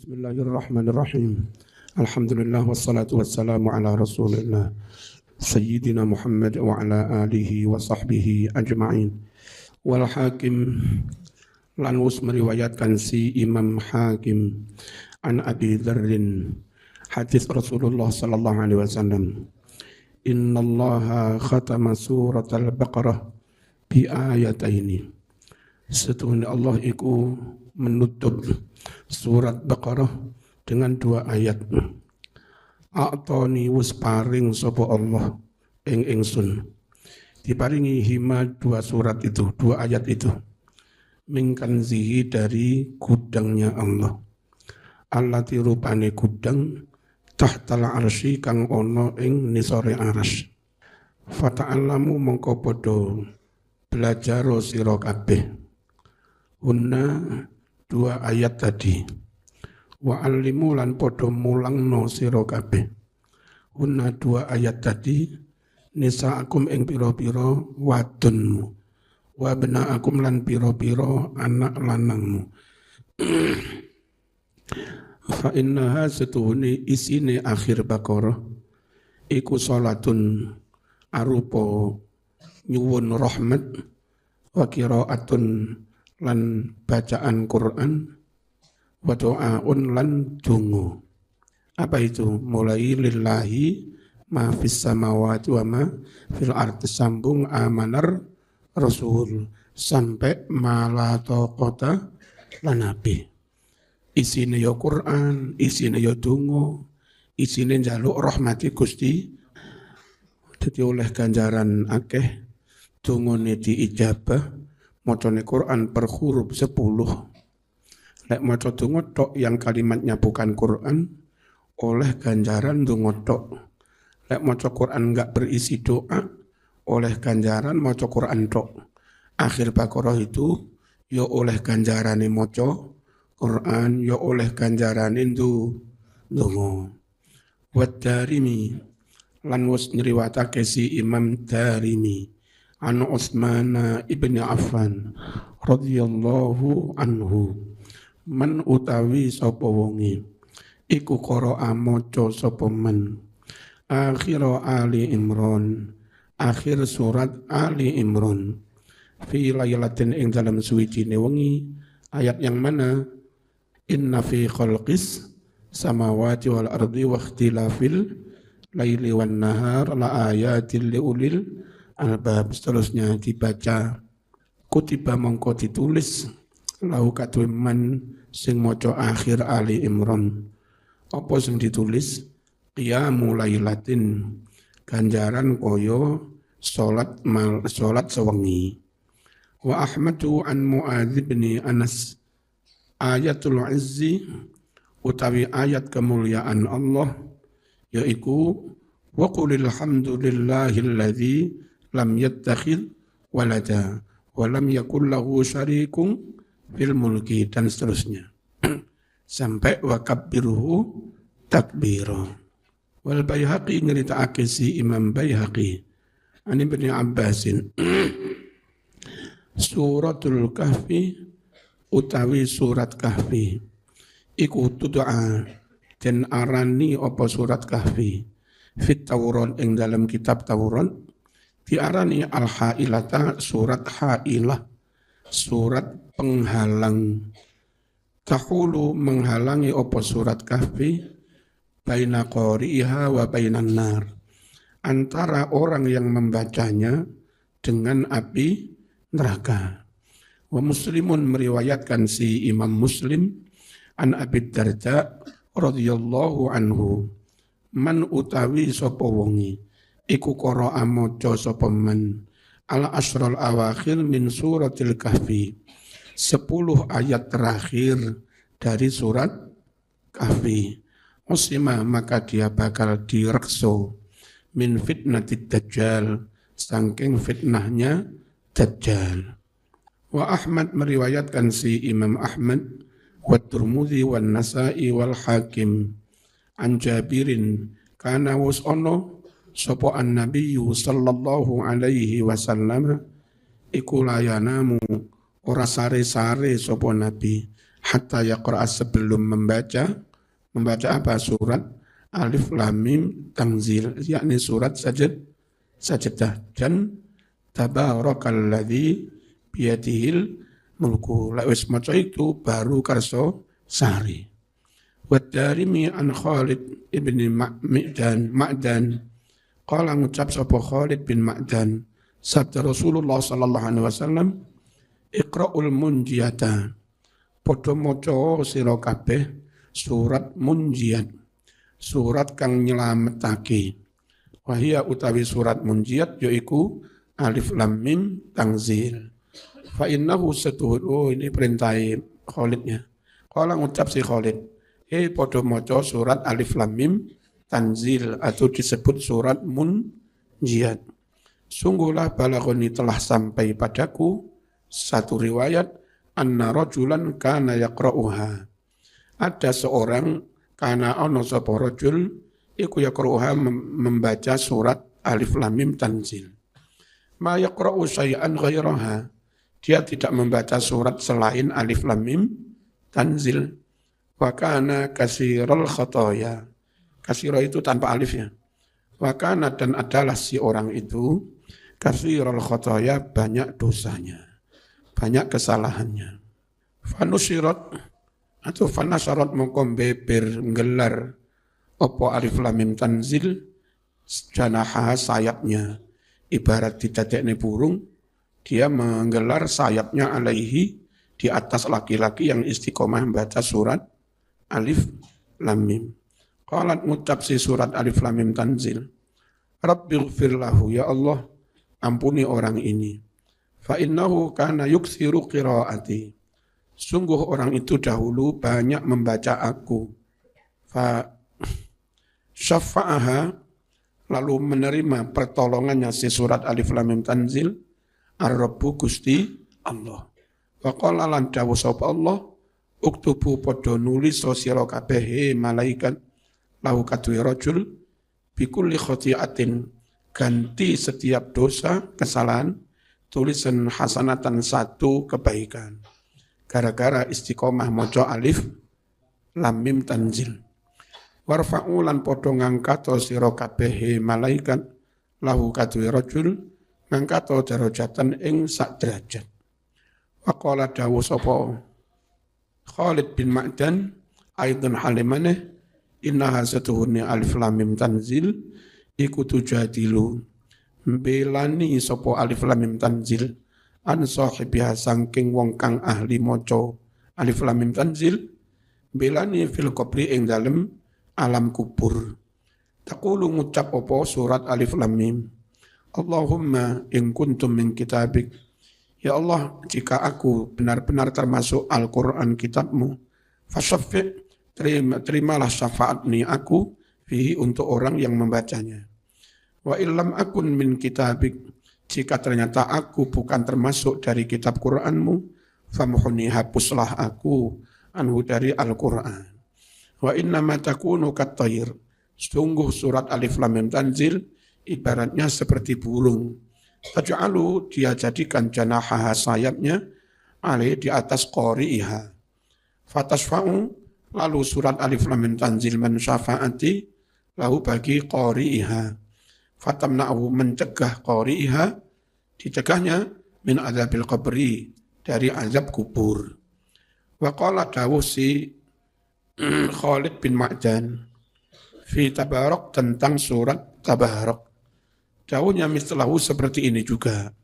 Bismillahirrahmanirrahim. Alhamdulillah wassalatu wassalamu ala Rasulillah Sayyidina Muhammad wa ala alihi wa sahbihi ajma'in. Wal Hakim lan wus meriwayatkan si Imam Hakim an Abi Dzarrin hadis Rasulullah sallallahu alaihi wasallam. Innallaha khatama surat al-Baqarah bi ayataini. Sesungguhnya Allah iku menutup surat Baqarah dengan dua ayat. A'tani wis paring sapa Allah ing ingsun. Diparingi hima dua surat itu, dua ayat itu. Min kanzihi dari gudangnya Allah. Allati rupane gudang tahtal arsy kang ana ing nisore arsy. Fata'allamu mongko padha belajar sira kabeh. Hunna dua ayat tadi. Wa alimu lan padha mulangno sira kabeh. Hunna dua ayat tadi nisaakum ing pira-pira wadonmu. Wa benaakum lan pira-pira anak lanangmu. Fa innaha setuhuni isine akhir Baqarah iku salatun arupa nyuwun rahmat wa qiraatun lan bacaan Quran wa doaun lan dungo. Apa itu? Mulai lillahi ma fis samawati wa ma fil ardi sambung amanar rasul sampai mala taqata lan nabi. Isine ya Quran, isine ya dungo, isine njaluk rahmati Gusti. Dadi oleh ganjaran akeh dungone diijabah. Macane Quran per huruf 10. Lek maca donga tok yang kalimatnya bukan Quran, oleh ganjaran donga tok. Lek maca Quran enggak berisi doa, oleh ganjaran maca Quran tok. Akhir Baqarah itu ya oleh ganjarane maca Quran, ya oleh ganjarane donga. Wa Darimi lan wis nyriwatake si Imam Darimi an Utsman ibn Affan radhiyallahu anhu man utawi sapa wonge iku qara'a maca sapa man akhir Ali Imran akhir surat Ali Imran fi lailatin ing dalam suwijine wengi ayat yang mana inna fi khalqis samawati wal ardi wa ikhtilafil laili wan nahar la ayatil liulil albab. Seterusnya dibaca kutiba mongko ditulis lahu kadue man sing maca akhir Ali Imran. Apa sing ditulis? Qiyamul lailatin ganjaran kaya salat sewengi. Wa Ahmadu an Muadz bin Anas ayatul izzi utawi ayat kemuliaan Allah yaiku wa qulil hamdulillahilladzi lam yattakhidh walada wa lam yakul lahu syarikun fil mulki dan seterusnya sampai wa kabbiruhu takbira. Wal Baihaqi nyeritakake si Imam Baihaqi an Ibnu Abbasin suratul kahfi utawi surat kahfi iku tud'a den arani apa surat kahfi fit Taurat ing dalam kitab Taurat diarani al-hailata surat hailah surat penghalang. Tahulu menghalangi apa surat kahfi baina qari'iha wa bainan nar antara orang yang membacanya dengan api neraka. Wa Muslimun meriwayatkan si Imam Muslim an Abi Darda radhiyallahu anhu man utawi sapa wonge iku qara'a maca sapa man al asral awakhir min suratil kahfi 10 ayat terakhir dari surat kahfi usima maka dia bakal direkso min fitnatid dajjal saking fitnahnya dajjal. Wa Ahmad meriwayatkan si Imam Ahmad wa Tirmidzi wan Nasa'i wal Hakim an Jabirin kana was ono sapa an-nabiy sallallahu alaihi wasallam iku layanamu ora sare-sare sapa nabi hatta yaqra'a sebelum membaca apa surat Alif Lam Mim Tanzil, yakni surat Sajdah dan Tabarakalladzi biyadihil mulku. Lek wis maca itu baru karso sari. Wa Darimi an Khalid ibn Ma'dan qala ngucap sapa Khalid bin Ma'dan sabda Rasulullah sallallahu alaihi wasallam Iqra'ul munjiyata padha maca sira kabeh surat munjiyat, surat kang nyelametake. Wahia utawi surat munjiyat yaiku Alif Lam Mim Tanzil. Fa innahu satuhu, ini perintah Khalidnya. Kala ngucap si Khalid, padha maca surat Alif Lam Mim Tanzil atau disebut surat munjiyat. Sungguhlah balaghoni telah sampai padaku satu riwayat anna rajulan kana yaqra'uha. Ada seorang kana ana sapa rajul iku yaqra'uha membaca surat Alif Lam Mim Tanzil. Ma yaqra'u syai'an ghairaha. Dia tidak membaca surat selain Alif Lam Mim Tanzil. Wa kana kasiral khotoya. Kasira itu tanpa alif ya. Wa kana dan adalah si orang itu kasiral khotoya, banyak dosanya, banyak kesalahannya. Fanusirat atau fanasarat mongko beber nggelar apa Alif Lam Mim Tanzil janaha sayapnya. Ibarat didadekne burung, dia menggelar sayapnya alaihi di atas laki-laki yang istiqomah membaca surat Alif Lam Mim. Qalat ngucap si surat Alif Lam Mim Tanzil, Rabbighfir lahu, ya Allah ampuni orang ini. Fa innahu kana yuksiru qiraati. Sungguh orang itu dahulu banyak membaca aku. Fa syafa'aha, lalu menerima pertolongannya si surat Alif Lam Mim Tanzil Ar-Rabbu Gusti Allah. Wa qala lan dawuh sapa Allah, uktubu padha nulis sira kabeh malaikat lahu kadue rajul bikulli khati'atin, ganti setiap dosa kesalahan tulisan hasanatan satu kebaikan gara-gara istiqomah maca Alif Lam Mim Tanzil. Warfa'u lan padha ngangkat sira kabeh malaikat lahu kadue rajul ngangkat darajatan ing sak derajat. Wa qala dawu sapa Khalid bin Ma'dan aidun halimane innaha satuhunni Alif Lam Mim Tanzil iku tujadilu belani sapa Alif Lam Mim Tanzil an sahibiha sangking wong kang ahli maca Alif Lam Mim Tanzil belani fil qabri ing dalem alam kubur. Taqulu ngucap apa surat Alif Lam Mim, Allahumma in kuntum min kitabik, ya Allah jika aku benar-benar termasuk Al-Quran kitabmu, fasaffi' terimalah syafaat ni aku fihi untuk orang yang membacanya. Wa illam akun min kitabik, jika ternyata aku bukan termasuk dari kitab Qur'anmu, famhuni hapuslah aku anhu dari Al-Quran. Wa innama takunu kattayr, sungguh surat Alif Lam Mim Tanzil ibaratnya seperti burung. Taj'alu, dia jadikan janaha sayapnya alih di atas qari'iha. Fatasfa'u, lalu surat Alif Lam Mim Tanzil mensyafaati lahu bagi qari'iha. Fatamna'u, mencegah qari'iha, dicegahnya min azabil qabri, dari azab kubur. Wa qala dawuh si Khalid bin Ma'dan fi Tabarak tentang surat Tabarak. Dawuhnya mislahu seperti ini juga.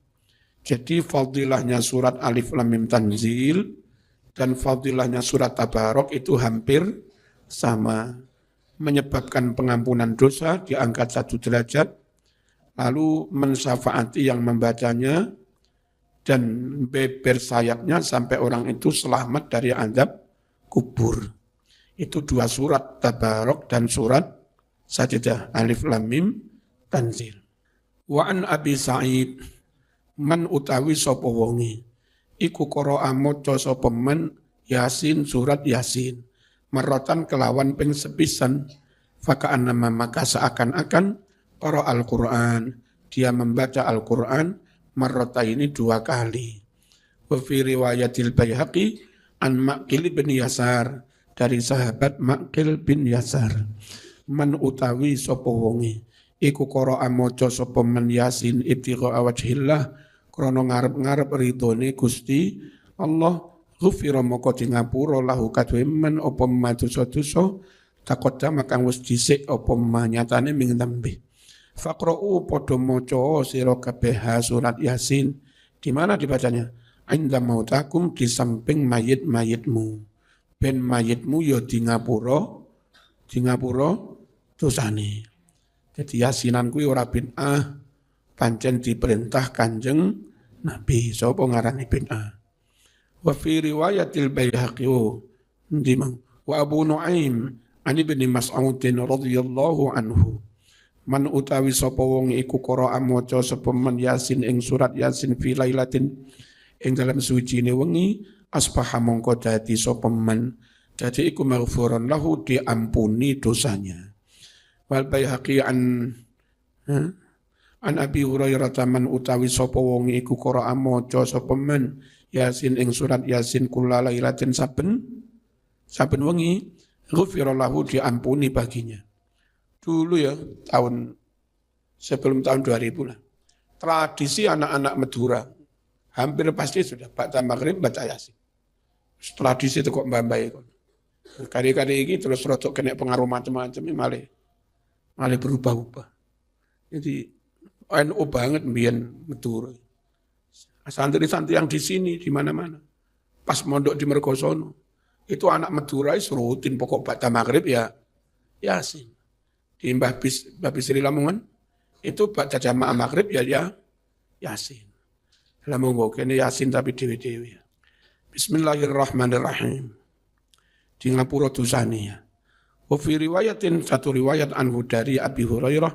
Jadi fadilahnya surat Alif Lam Mim Tanzil dan fadilahnya surat Tabarak itu hampir sama. Menyebabkan pengampunan dosa diangkat 1 derajat, lalu mensyafaati yang membacanya dan beber sayapnya sampai orang itu selamat dari azab kubur. Itu 2 surat Tabarak dan surat Sajdah Alif Lam Mim Tanzil. Wa an Abi Sa'id man utawi sapa wonge iku qara'a maca sapa man Yasin surat Yasin maratan kelawan ping sepisan faka'annama maka seakan-akan qara Al-Qur'an, dia membaca Al-Qur'an marrataini 2 kali. Wa fi riwayatil Baihaqi an Maqil bin Yasar dari sahabat Maqil bin Yasar man utawi sapa wonge iku qira'a maca sapa man Yasin ibtigha wajhillah krana ngarep-ngarep ridhone Gusti Allah ghufira moko di ngapura lahu kadhe men apa madosa-dosa taqaddama kang wis dhisik apa nyatane ming tembe faqra'u padha maca sira kabeh surat Yasin di mana dibacanya inda mautakum di samping mayit-mayitmu ben mayitmu ya di ngapura dosane. Jadi yasinan kuwi ora bid'ah, pancen diperintah Kanjeng Nabi. Sapa ngarani bid'ah? Wa fi riwayatil Baihaqi wa Abu Nuaim an Ibnu Mas'ud radhiyallahu anhu man utawi sapa wong iku qira'a maca sapa man Yasin ing surat Yasin fi lailatin ing dalam suwijine wengi asbaha mongko dadi sapa man dadi iku maghfuran lahu diampuni dosanya. Wal Baihaqi an Abi Hurairah man utawi sapa wong iku qira'a maca sapa man Yasin ing surat Yasin kula lailatin saben wengi ghufira lahu diampuni baginya. Dulu ya sebelum tahun 2000 lah. Tradisi anak-anak Madura hampir pasti sudah baca maghrib baca Yasin. Tradisi itu kok mbak-mbak itu. Kali-kali ini terus rotok kena pengaruh macam-macam malah berubah-ubah. Jadi NU banget mbiyen Madura. Santri-santri yang di sini di mana-mana. Pas mondok di Mergosono itu anak Madura rutin pokok baca maghrib ya Yasin. Di Mbah Bisri Lamongan itu baca jamaah maghrib ya Yasin. Lamongan kene Yasin tapi dewe-dewe. Bismillahirrahmanirrahim. Di ngapura dosane ya. Wa fi riwayatin satu riwayat anhu dari Abi Hurairah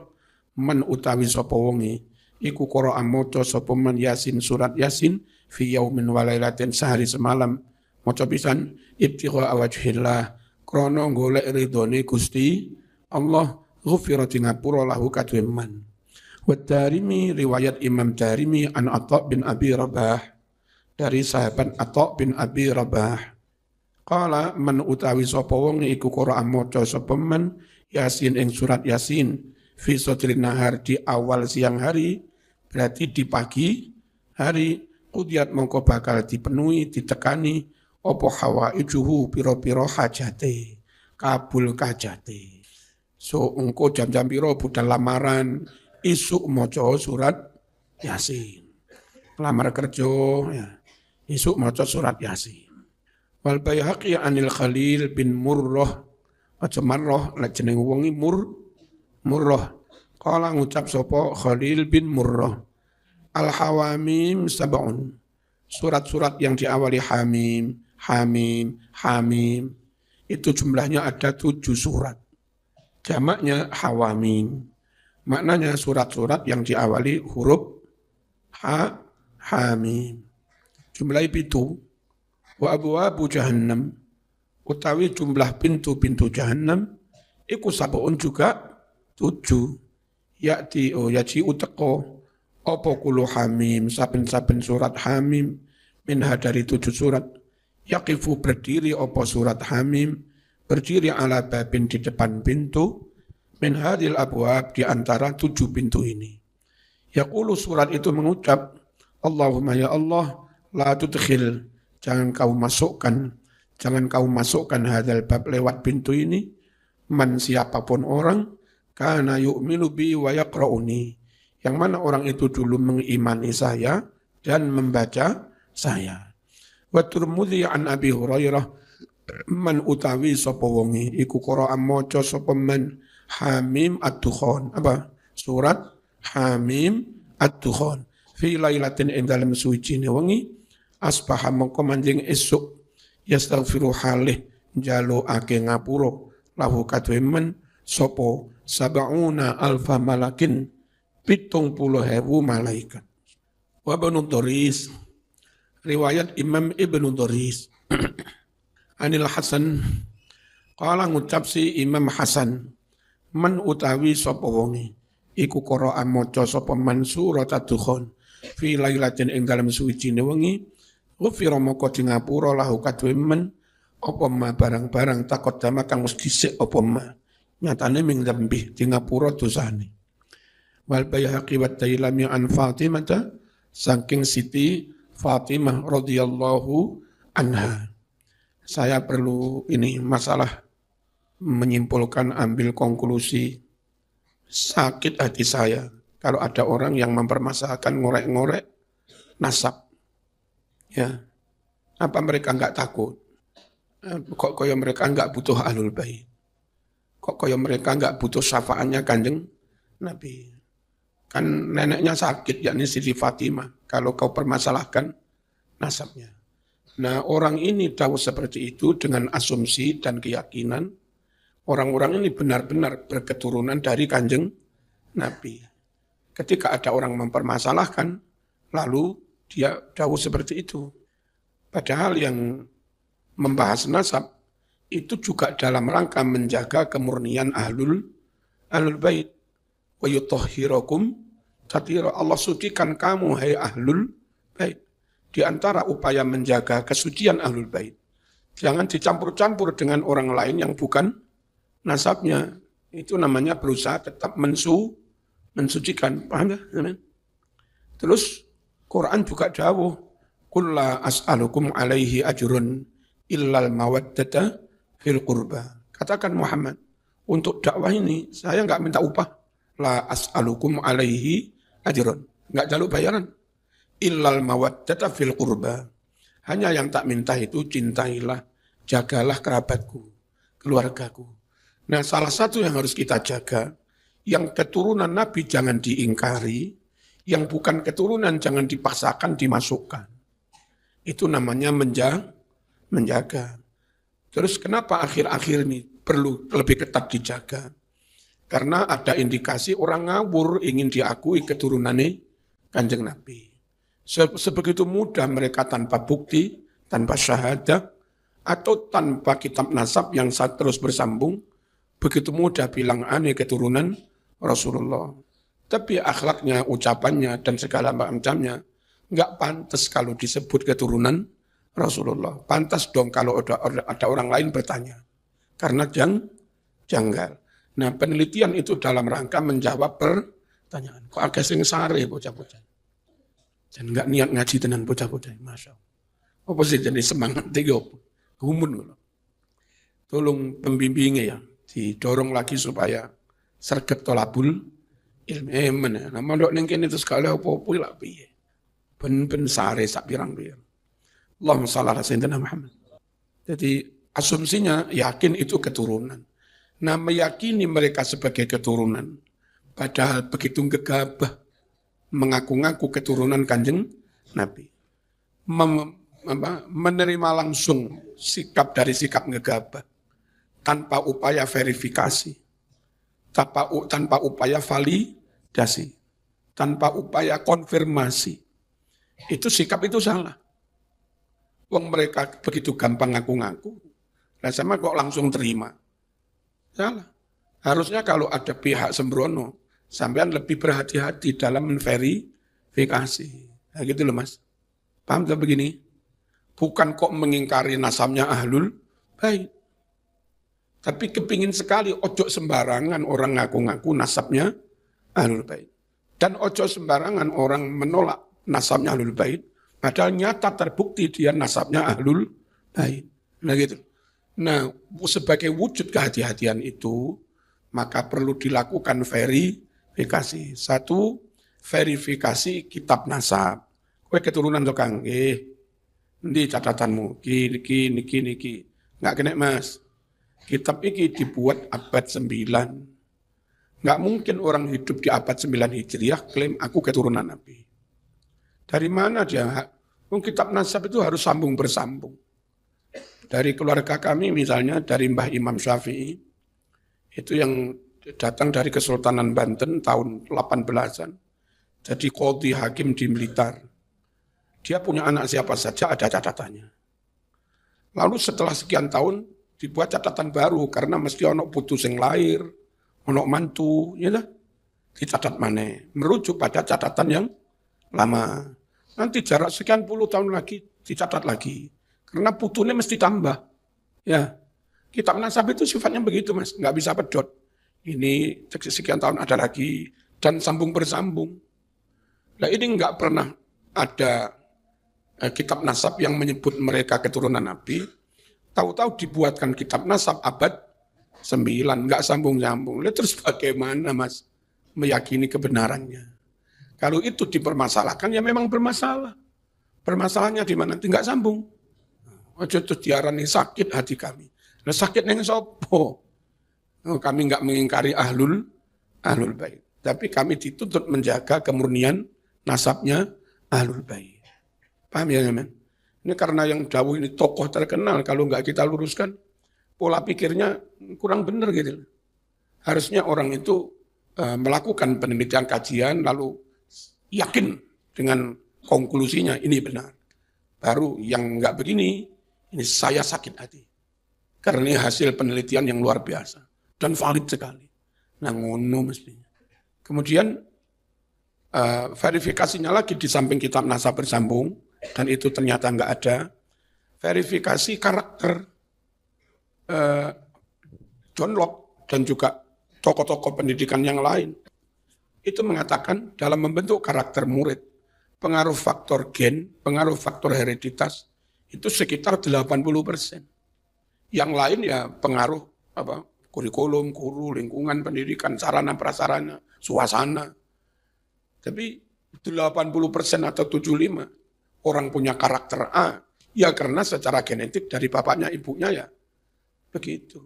man utawi sapa wonge iku qira'a maca sapa man Yasin surat Yasin fi yaumin wa lailatin sehari semalam maca pisan ibtigha wajhillah krana golek ridhone Gusti Allah ghufira ngapura lahu kadhe man. Wa Darimi riwayat Imam Darimi an Atha bin Abi Rabah dari sahabat Atha bin Abi Rabah qala man utawi sapa wong iku qira'a maca sapa man Yasin ing surat Yasin fi sotrin nahar di awal siang hari berarti di pagi hari qudiyat mongko bakal dipenuhi ditekani apa hawaijuhu pira-pira hajate kabul kajate. So engko jam-jam pira budal lamaran isuk maca surat Yasin. Lamar kerja ya. Isuk maca surat Yasin. Wal Baihaqi anil Khalil bin Murrah aja marrah lek jeneng wong Murrah. Kala ngucap sapa Khalil bin Murrah. Al Hawamim sab'un. Surat-surat yang diawali Hamim itu jumlahnya ada 7 surat. Jamaknya Hawamim. Maknanya surat-surat yang diawali huruf Hamim. Jumlah itu wa abwabu jahannam utawi jumlah pintu-pintu jahannam iku sabun juga 7. Yaji uteko apa kulo Hamim saben-saben surat Hamim minha dari 7 surat yaqifu berdiri apa surat Hamim berdiri ala babin di depan pintu min hadil abwab di antara 7 pintu ini. Yaqulu surat itu mengucap Allahumma ya Allah la tudkhil jangan kau masukkan hadal bab lewat pintu ini man siapapun orang kana yu'minu bi wa yaqra'uni yang mana orang itu dulu mengimani saya dan membaca saya. Wa Tirmidzi an Abi Hurairah man utawi sapa wonge iku qira'a maca sapa man Hamim ad-Dukhan apa surat Hamim ad-Dukhan fi lailatin ing dalem suwijine wengi asbaha mongko manjing esuk yastaghfiru halih njalukake ngapura lahu kadhe men sapa sab'una alfa malakin 70.000 malaikat. Wa Ibnu Doris riwayat Imam Ibnu Doris Anil Hasan qala ngucap si Imam Hasan man utawi sapa wonge iku qira'a maca sapa man surat ad-Dukhan fi lailatin ing dalem suwijine wengi Ghufira moko di ngapura lahu kadwe men apa ma barang-barang takut dama kang mesti dhisik apa ma. Nyatane ming dzambi di ngapura dosane. Wal Baihaqi wa Dailami an Fatimah saking Siti Fatimah radhiyallahu anha. Saya perlu ini masalah menyimpulkan ambil konklusi. Sakit hati saya kalau ada orang yang mempermasalahkan ngorek-ngorek nasab. Ya, apa mereka enggak takut? Kok kaya mereka enggak butuh ahlul bait? Kok kaya mereka enggak butuh syafaatnya Kanjeng Nabi? Kan neneknya sakit, yakni Siti Fatimah. Kalau kau permasalahkan nasabnya. Nah, orang ini tahu seperti itu dengan asumsi dan keyakinan. Orang-orang ini benar-benar berketurunan dari Kanjeng Nabi. Ketika ada orang mempermasalahkan, lalu dia tahu seperti itu. Padahal yang membahas nasab itu juga dalam rangka menjaga kemurnian ahlul bait. Wa yutahhirakum tathira. Allah sucikan kamu hai ahlul bait. Di antara upaya menjaga kesucian ahlul bait, jangan dicampur-campur dengan orang lain yang bukan nasabnya. Itu namanya berusaha tetap mensucikan. Paham ya? Terus Quran juga dawuh, qul la as'alukum alaihi ajrun illal mawaddata fil qurba. Katakan Muhammad, untuk dakwah ini saya enggak minta upah. La as'alukum alaihi ajrun. Enggak jaluk bayaran. Illal mawaddata fil qurba. Hanya yang tak minta itu cintailah, jagalah kerabatku, keluargaku. Nah, salah satu yang harus kita jaga, yang keturunan Nabi jangan diingkari, yang bukan keturunan jangan dipaksakan dimasukkan. Itu namanya menjaga. Terus kenapa akhir-akhir ini perlu lebih ketat dijaga? Karena ada indikasi orang ngawur ingin diakui keturunannya Kanjeng Nabi. Sebegitu mudah mereka tanpa bukti, tanpa syahadah, atau tanpa kitab nasab yang terus bersambung, begitu mudah bilang aneh keturunan Rasulullah. Tapi akhlaknya, ucapannya, dan segala macamnya, nggak pantas kalau disebut keturunan Rasulullah. Pantas dong kalau ada orang lain bertanya. Karena janggal. Nah, penelitian itu dalam rangka menjawab pertanyaan. Kok agak sing sare bocah-bocah. Dan nggak niat ngaji tenan bocah-bocah. Masya Allah. Apa sih jadi semangat tiga gumun. Tolong pembimbingnya ya. Didorong lagi supaya serget tolabul ilmu. Nah, mondok ning kene itu sekali apa-apa lah piye. Ben sare sak pirang-pirang. Allahumma shalli ala sayyidina Muhammad. Jadi asumsinya yakin itu keturunan. Nah, meyakini mereka sebagai keturunan. Padahal begitu gegabah mengaku-ngaku keturunan Kanjeng Nabi. Menerima langsung sikap dari sikap gegabah. Tanpa upaya verifikasi. Tanpa upaya validasi. Tanpa upaya konfirmasi. Itu sikap itu salah. Wong mereka begitu gampang ngaku-ngaku. Nah, sama kok langsung terima. Salah. Harusnya kalau ada pihak sembrono, sampean lebih berhati-hati dalam menverifikasi. Nah gitu loh Mas. Paham tak begini? Bukan kok mengingkari nasabnya ahlul bait. Tapi kepingin sekali ojo sembarangan orang ngaku-ngaku nasabnya ahlul bait. Dan ojo sembarangan orang menolak nasabnya ahlul bait. Padahal nyata terbukti dia nasabnya ahlul bait. Nah gitu. Nah, sebagai wujud kehati-hatian itu, maka perlu dilakukan verifikasi. Satu, verifikasi kitab nasab. Kowe keturunan tukang, ndi catatanmu, niki. Nggak kena Mas. Kitab ini dibuat abad 9. Nggak mungkin orang hidup di abad 9 Hijriah klaim aku keturunan Nabi. Dari mana dia? Kitab nasab itu harus sambung bersambung. Dari keluarga kami misalnya dari Mbah Imam Syafi'i, itu yang datang dari Kesultanan Banten tahun 18-an. Jadi qadhi hakim di Blitar. Dia punya anak siapa saja ada catatannya. Lalu setelah sekian tahun dibuat catatan baru karena mesti ono putu sing lahir, ono mantu, ya lah. Dicatat mana? Merujuk pada catatan yang lama. Nanti jarak sekian puluh tahun lagi dicatat lagi. Karena putunya mesti tambah. Ya, kitab nasab itu sifatnya begitu mas, nggak bisa pedot. Ini sekian tahun ada lagi dan sambung bersambung. Nah ini nggak pernah ada kitab nasab yang menyebut mereka keturunan Nabi. Tahu-tahu dibuatkan kitab nasab abad 9, nggak sambung-sambung. Terus bagaimana mas meyakini kebenarannya? Kalau itu dipermasalahkan, ya memang bermasalah. Permasalahannya di mana? Tidak sambung. Ojo itu diarani sakit hati kami. Nah sakit yang sopo. Oh, kami nggak mengingkari ahlul bait. Tapi kami dituntut menjaga kemurnian nasabnya ahlul bait. Paham ya teman? Ini karena yang jauh ini tokoh terkenal. Kalau nggak kita luruskan, pola pikirnya kurang benar gitu. Harusnya orang itu melakukan penelitian kajian lalu yakin dengan konklusinya ini benar. Baru yang enggak begini, ini saya sakit hati. Karena ini hasil penelitian yang luar biasa dan valid sekali. Nah ngono mestinya. Kemudian verifikasinya lagi di samping kitab nasab bersambung dan itu ternyata enggak ada. Verifikasi karakter John Locke dan juga tokoh-tokoh pendidikan yang lain. Itu mengatakan dalam membentuk karakter murid, pengaruh faktor gen, pengaruh faktor hereditas, itu sekitar 80%. Yang lain ya pengaruh kurikulum, guru, lingkungan, pendidikan, sarana, prasarana, suasana. Tapi 80% atau 75% orang punya karakter A, ya karena secara genetik dari bapaknya, ibunya ya begitu.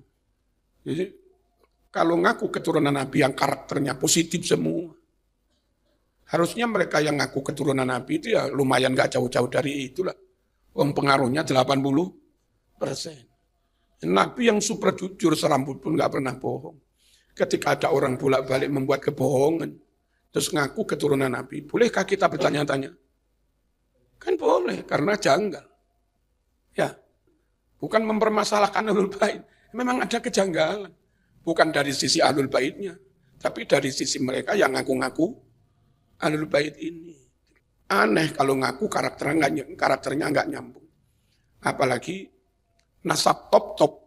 Jadi kalau ngaku keturunan Nabi yang karakternya positif semua. Harusnya mereka yang ngaku keturunan Nabi itu ya lumayan gak jauh-jauh dari itulah. Pengaruhnya 80%. Nabi yang super jujur serambut pun gak pernah bohong. Ketika ada orang bolak-balik membuat kebohongan, terus ngaku keturunan Nabi, bolehkah kita bertanya-tanya? Kan boleh, karena janggal. Ya, bukan mempermasalahkan ahlul bait. Memang ada kejanggalan. Bukan dari sisi ahlul baitnya, tapi dari sisi mereka yang ngaku-ngaku ahlul bait ini. Aneh kalau ngaku karakternya nggak nyambung. Apalagi nasab top-top,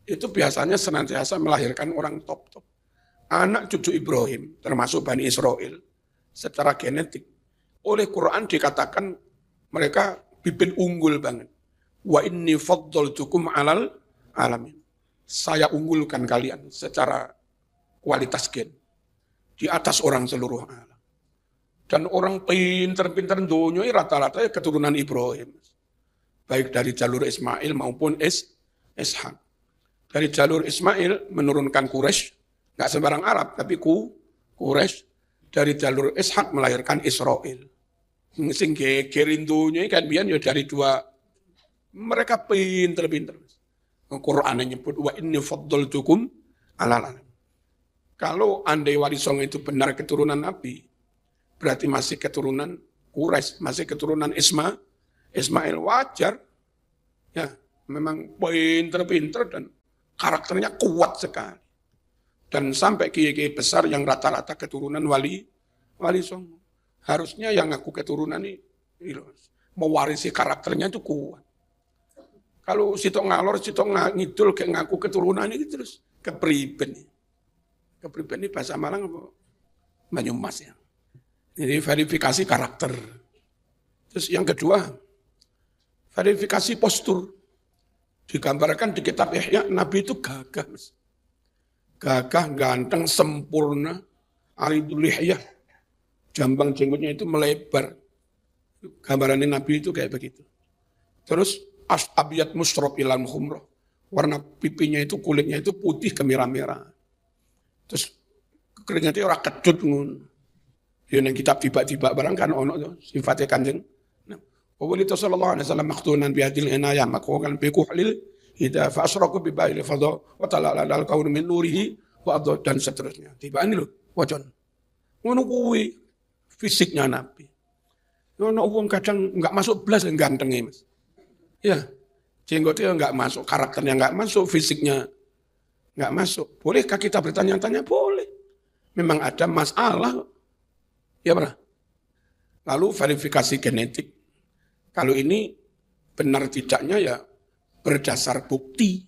itu biasanya senantiasa melahirkan orang top-top. Anak cucu Ibrahim, termasuk Bani Israel, secara genetik, oleh Quran dikatakan mereka bibit unggul banget. Wa inni faddaltukum alal alamin. Saya unggulkan kalian secara kualitas gen di atas orang seluruh alam. Dan orang pinter-pinter dunia rata-rata keturunan Ibrahim. Baik dari jalur Ismail maupun Ishak. Dari jalur Ismail menurunkan Quraisy, nggak sembarang Arab, tapi Quraisy. Dari jalur Ishak melahirkan Israel. Sing gegerin dunia kan biar ya dari dua, mereka pinter-pinter. Quran menyebut wa inni faddaltukum alal alamin. Kalau andai Wali Songo itu benar keturunan Nabi, berarti masih keturunan Quraisy, masih keturunan Ismail wajar. Ya, memang pinter-pinter dan karakternya kuat sekali. Dan sampai kiai-kiai besar yang rata-rata keturunan Wali Songo. Harusnya yang ngaku keturunan ini mewarisi karakternya itu kuat. Kalau sitok ngalor, sitok ngidul, kayak ngaku keturunan ini terus kepriben. Kepriben ini bahasa Malang apa? Banyumas ya. Jadi verifikasi karakter. Terus yang kedua, verifikasi postur. Digambarkan di kitab Ihya, Nabi itu gagah. Gagah, ganteng, sempurna. Aridul lihya. Jambang jenggotnya itu melebar. Gambarannya Nabi itu kayak begitu. Terus, abiyat musrob ilan khumroh. Warna pipinya itu, kulitnya itu putih kemerah-merah. Terus keringatnya itu orang kedut. Yang kitab tiba-tiba barang kan ono sifatnya kanjeng. Wawali itu sallallahu alaihi wasallam maktunan bihadil inayah makwakan bikuhlil hidayah fa'asraku bibaili fadha wa tala'ala al-kaun min nurihi wa adha dan seterusnya. Tiba ini loh, wajon. Ngono kuwi fisiknya Nabi. Ono wong kadang enggak masuk blas gantengnya Mas. Ya, jenggotnya enggak masuk, karakternya enggak masuk, fisiknya enggak masuk. Bolehkah kita bertanya-tanya? Boleh. Memang ada masalah. Ya, Bro. Lalu verifikasi genetik. Kalau ini benar tidaknya ya berdasar bukti.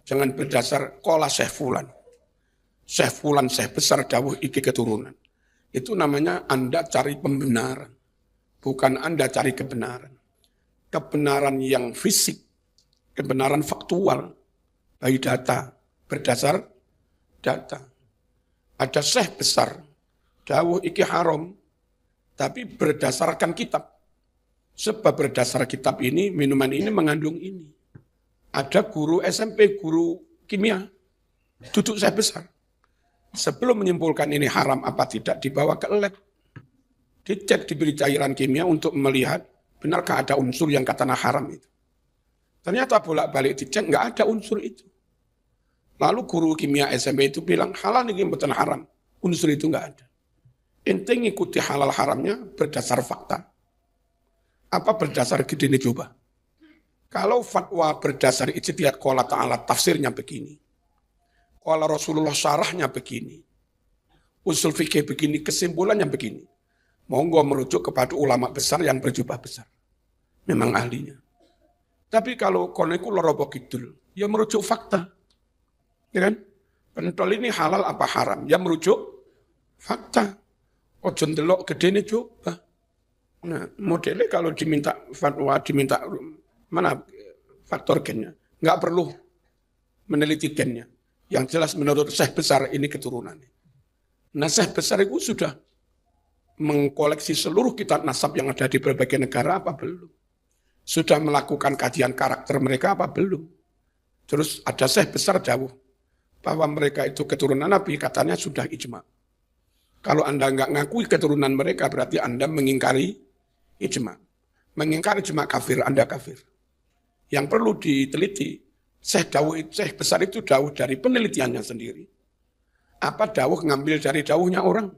Jangan berdasar kola Syekh Fulan. Syekh Fulan, Syekh besar dawuh iki keturunan. Itu namanya Anda cari pembenaran. Bukan Anda cari kebenaran. Kebenaran yang fisik, kebenaran faktual, dari data, berdasar data. Ada Syekh besar, dawuh iki haram, tapi berdasarkan kitab. Sebab berdasar kitab ini, minuman ini mengandung ini. Ada guru SMP, guru kimia, duduk Syekh besar. Sebelum menyimpulkan ini haram apa tidak, dibawa ke lab. Dicek, diberi cairan kimia untuk melihat benarkah ada unsur yang katanya haram itu. Ternyata bolak-balik dicek, nggak ada unsur itu. Lalu guru kimia SMP itu bilang, halal ini betul haram. Unsur itu nggak ada. Intinya ikuti halal haramnya berdasar fakta. Apa berdasar gede ini coba? Kalau fatwa berdasar ijtihad qala ta'ala tafsirnya begini. Qala Rasulullah syarahnya begini. Usul fikih begini, kesimpulannya begini. Monggo merujuk kepada ulama besar yang berjubah besar. Memang ahlinya. Tapi kalau kono iku lara apa kidul, ya merujuk fakta. Ya kan? Pentol ini halal apa haram? Ya merujuk fakta. Ojo ndelok gedene coba. Nah, modelnya kalau diminta fatwa, diminta mana faktor gennya, nggak perlu meneliti gennya. Yang jelas menurut Syekh besar ini keturunannya. Nah, Syekh besar itu sudah mengkoleksi seluruh kitab nasab yang ada di berbagai negara apa belum? Sudah melakukan kajian karakter mereka apa belum? Terus ada Syekh besar dawuh bahwa mereka itu keturunan Nabi, katanya sudah ijma. Kalau Anda nggak ngakui keturunan mereka, berarti Anda mengingkari ijma. Mengingkari ijma kafir, Anda kafir. Yang perlu diteliti, Syekh besar itu dawuh dari penelitiannya sendiri. Apa dawuh ngambil dari dawuhnya orang?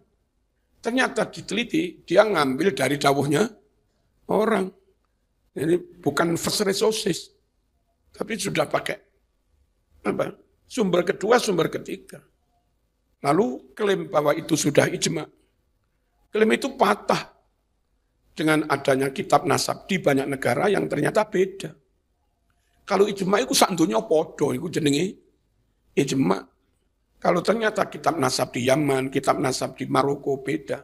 Ternyata diteliti, dia ngambil dari dawuhnya orang. Ini bukan first resources, tapi sudah pakai apa? Sumber kedua, sumber ketiga. Lalu klaim bahwa itu sudah ijma. Klaim itu patah dengan adanya kitab nasab di banyak negara yang ternyata beda. Kalau ijma itu sak donya padha, itu jenenge ijma. Kalau ternyata kitab nasab di Yaman, kitab nasab di Maroko beda,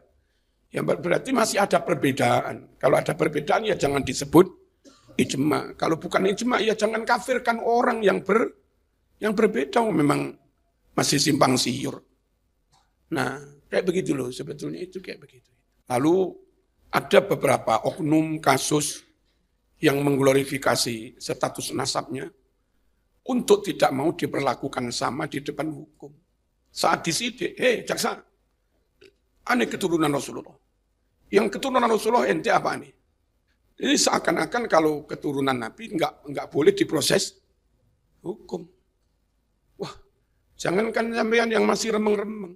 ya berarti masih ada perbedaan. Kalau ada perbedaan ya jangan disebut ijma. Kalau bukan ijma ya jangan kafirkan orang yang berbeda, memang masih simpang siur. Nah, kayak begitu loh, sebetulnya itu kayak begitu. Lalu ada beberapa oknum kasus yang mengglorifikasi status nasabnya untuk tidak mau diperlakukan sama di depan hukum. Saat disidik, jaksa, aneh keturunan Rasulullah. Yang keturunan Rasulullah ente apa nih? Ini seakan-akan kalau keturunan Nabi enggak boleh diproses hukum. Wah, jangankan sampean yang masih remeng-remeng.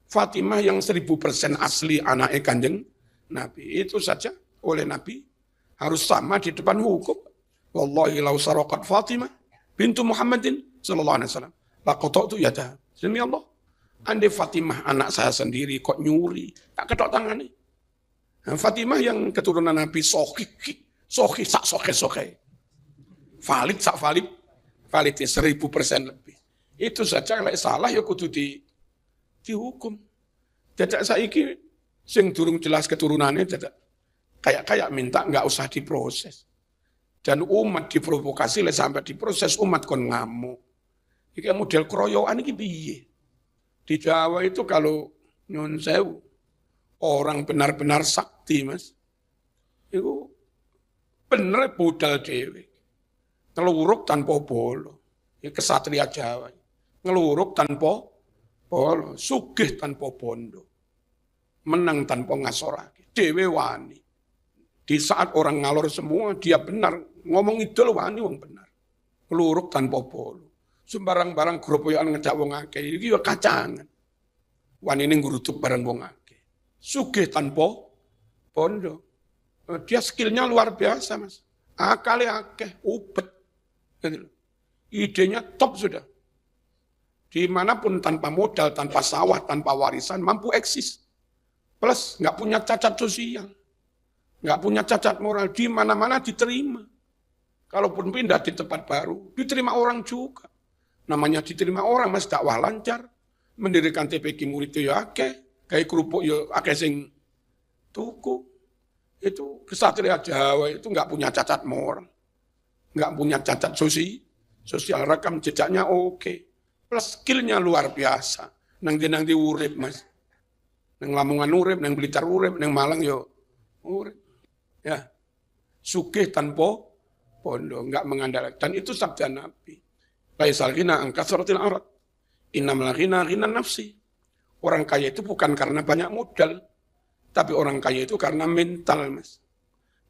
Fatimah yang 1000% asli anaknya Kanjeng Nabi. Itu saja oleh Nabi harus sama di depan hukum. Wallahi lau saraqat Fatimah bintu Muhammadin sallallahu alaihi wasallam laqata'tu yadaha. Demi Allah, andai Fatimah anak saya sendiri kok nyuri, tak ketok tangannya. Nah, Fatimah yang keturunan Nabi sohih sak sohih. Valid 1000% lebih. Itu saja kalau salah ya kudu dihukum. Dadak saiki sing durung jelas keturunannya dadak kayak minta nggak usah diproses. Dan umat diprovokasi sampai diproses, umat kon ngamuk. Iki model keroyokan iki piye? Di Jawa itu kalau nyun sewu orang benar-benar sakti, Mas. Itu bener budal dhewe. Ngeluruk tanpa bolo. Iki kesatria Jawa. Ngeluruk tanpa bolo, sugih tanpa bondo. Menang tanpa ngasorake. Dhewe wani. Di saat orang ngalor semua, dia benar. Ngomong idol wani wong benar. Ngeluruk tanpa bolo. Sembarang-barang groboyan ngejak wong akeh iki ya kacangan. Wanine ngrutuk bareng wong akeh. Sugih tanpa bondo. Dia skillnya luar biasa, Mas. Akalnya akeh, ubet. Idenya top sudah. Dimanapun tanpa modal, tanpa sawah, tanpa warisan, mampu eksis. Plus nggak punya cacat sosial. nggak punya cacat moral, di mana-mana diterima. Kalaupun pindah di tempat baru, diterima orang juga. Namanya diterima orang, mas dakwah lancar. Mendirikan TPQ murid itu ya akeh, kayak kerupuk ya akeh sing tuku. Itu kesatria Jawa itu nggak punya cacat moral, nggak punya cacat sosial, rekam jejaknya oke. Plus skillnya luar biasa. Nang di urip mas. Nang Lamongan urip, nang Blitar urip, nang Malang yo urip. Ya, sugih tanpa pondok, nggak mengandalkan. Dan itu sabda Nabi. Laisal ghina an kasratil arad. Innamal ghina ghina nafsi. Orang kaya itu bukan karena banyak modal, tapi orang kaya itu karena mental, mas.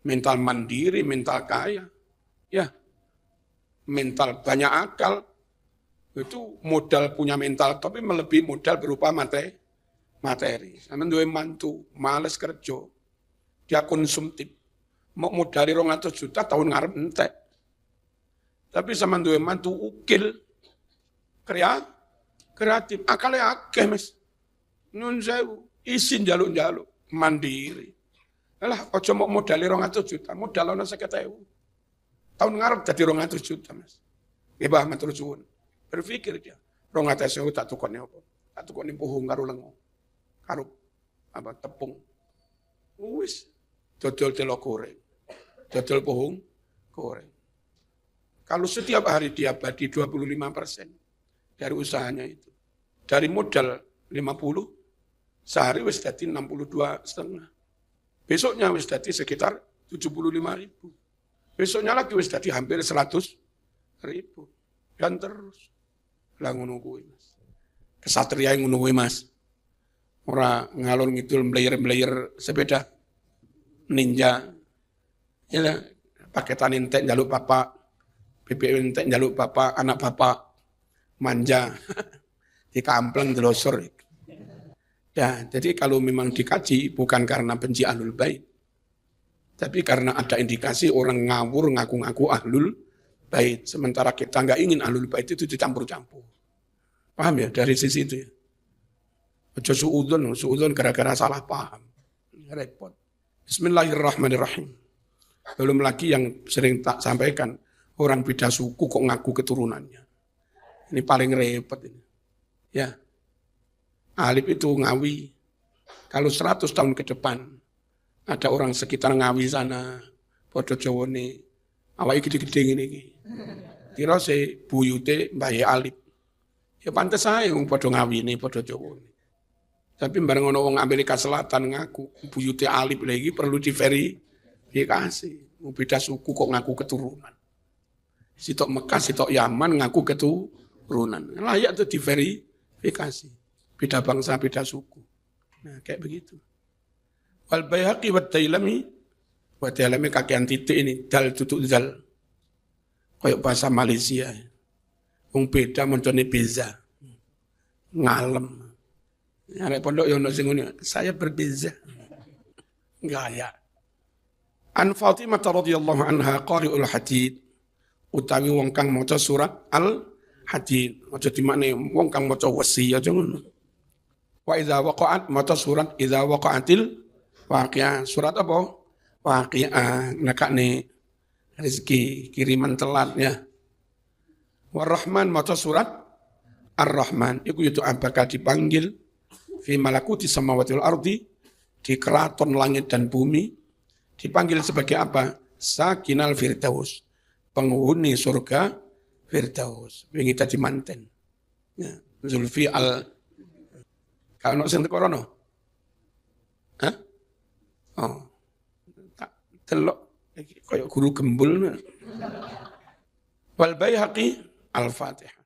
Mental mandiri, mental kaya. Ya, mental banyak akal. Itu modal punya mental, tapi melebihi modal berupa materi. Sama duwe mantu, males kerja. Dia konsumtif. Mau modali 200 juta tahun ngarep entek. Tapi sama duwe mantu ukil. Kreatif. Akalnya akeh, mas. Nun sewu. Isin jaluk-jaluk. Mandiri. Alah, ojo mau modali 200 juta. Modal ana 50.000. Tahun ngarep jadi 200 juta, mas. Nggih, matur suwun. Berpikir dia. 200.000 tak tukone apa? Tak tukone puhung karo lengo. Karo apa tepung. Wis dodol telo goreng. Dodol puhung goreng. Kalau setiap hari dia bagi 25% dari usahanya itu. Dari modal 50, sehari wis dadi 62,5. Besoknya wis dadi sekitar 75.000. Besoknya lagi wis dadi hampir 100.000. Dan terus. Lah ngono kuwi, Mas. Kesatria ngono kuwi, Mas. Ora ngalor ngidul mblayer-mblayer sepeda ninja. Ya, paketan entek njaluk bapak, BBM entek njaluk bapak, anak bapak manja. Dikampleng delosor. Ya, jadi kalau memang dikaji bukan karena benci ahlul bait. Tapi karena ada indikasi orang ngawur ngaku-ngaku ahlul bait. Sementara kita nggak ingin ahlul bait itu dicampur-campur. Paham ya dari sisi itu ya? Ojo suudzon gara-gara salah paham. Repot. Bismillahirrahmanirrahim. Belum lagi yang sering tak sampaikan, orang beda suku kok ngaku keturunannya. Ini paling repot ini. Ya. Alif itu Ngawi. Kalau 100 tahun ke depan, ada orang sekitar Ngawi sana, podo Jawane, awake gede-gede ngene iki. Kira se buyute Mbah Alif. Ya pantes ae wong padha ngawine, padha Jawane. Tapi bareng ono wong Amerika Selatan ngaku buyute Alif lagi perlu diverifikasi. Beda suku kok ngaku keturunan. Sitok Mekah, sitok Yaman ngaku keturunan. Layak tuh diverifikasi. Beda bangsa, beda suku. Nah, kayak begitu. Wal Baihaqi wa Dailami kakean titik ini dal tutuk dal. Kayak bahasa Malaysia. Wong beda mencone beza. Ngalem. Arek pondok yo ono sing ngene, saya berbeza. Gaya. An Fatimah radhiyallahu anha qari'ul hadid utawi wong kang maca surat Al-Hadid. Aja dimakne wong kang maca wesi aja ngono. Wa idza waqa'at maca surat idza waqa'atil waqi'ah. Surat apa? Waqi'ah nekane rezeki kiriman telat ya. War-Rahman maca surat Ar-Rahman. Iku itu bakal dipanggil fi malakuti samawati wal ardi di keraton langit dan bumi dipanggil sebagai apa? Sakinal Firdaus, penghuni surga Firdaus. Wingi tadi manten. Ya, Zulfi al kalau sing tekorono. Hah? Oh. Tak delok kaya guru gembul. Wal Baihaqi Al-Fatihah.